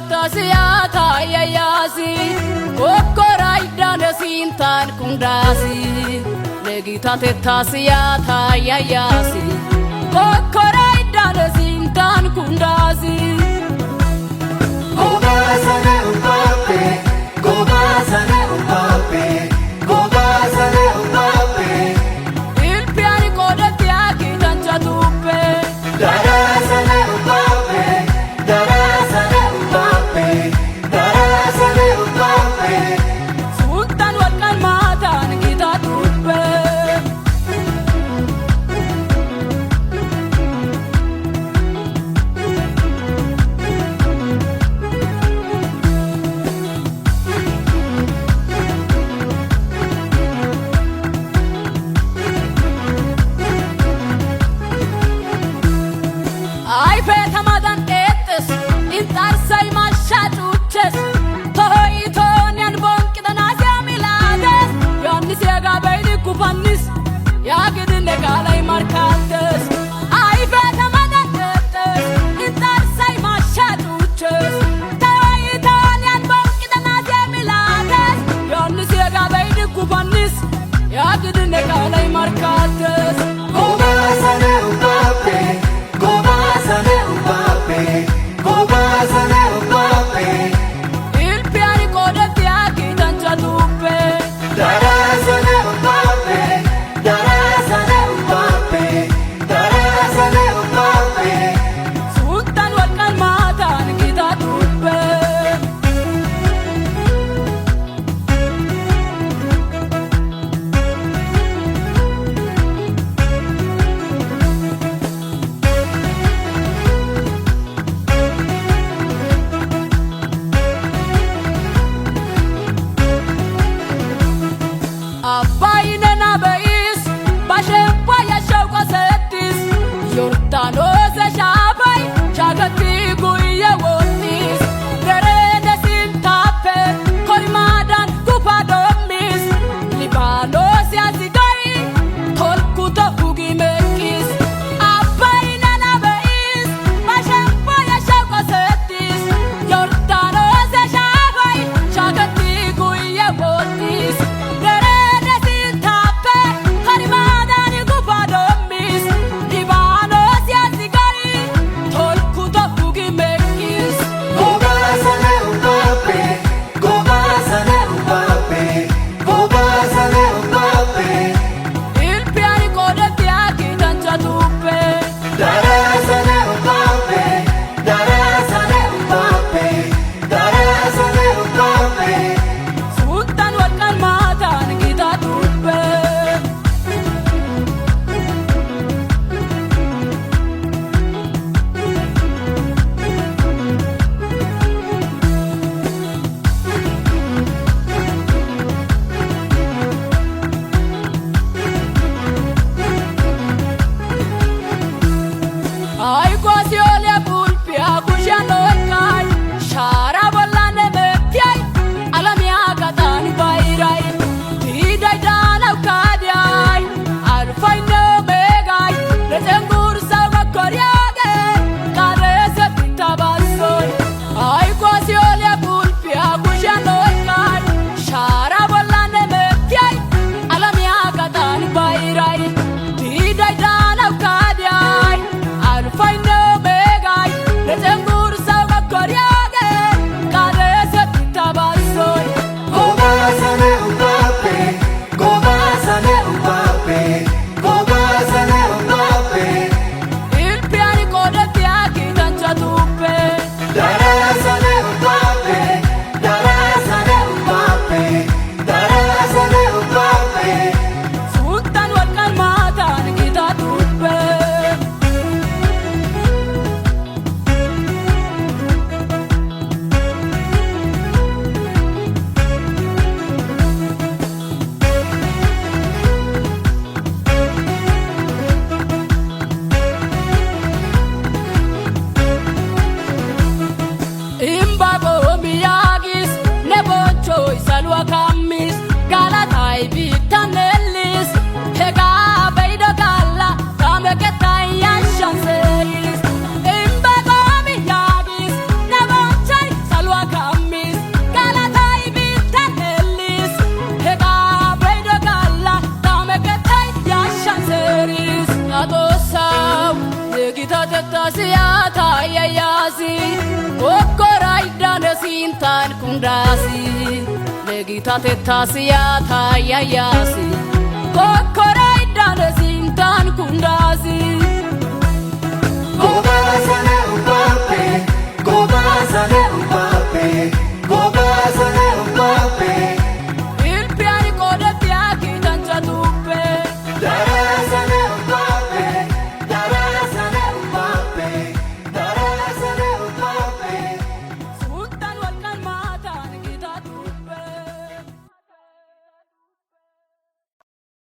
Tasiata yayasi Kokoraida nesintan kundasi Negita tasiata yayasi Kokoraida nesintan kundasi Gobasane umpape Gobasane umpape Gobasane umpape Il piani kodati aki dancha tupe Darasane umpape Darasane umpape Darasane umpape Sultan walkan matan kita tupe Ay petamadan ettes intar say mashachuches Tohoi tonian bonkidan asya milades Yannis yaga beydi kupannis Yagidin legalay markates Ay petamadan ettes intar say mashachuches Tohoi tonian bonkidan asya milades Yannis yaga beydi kupannis Yagidin legalay markates Gobasane umpape Gobasane umpape Gobasane umpape kundasi Kokkorai dane sintan kundasi Negita tetasiya tayayasi Kokkorai dane sintan kundasi Gobasane Mbappe, Gobasane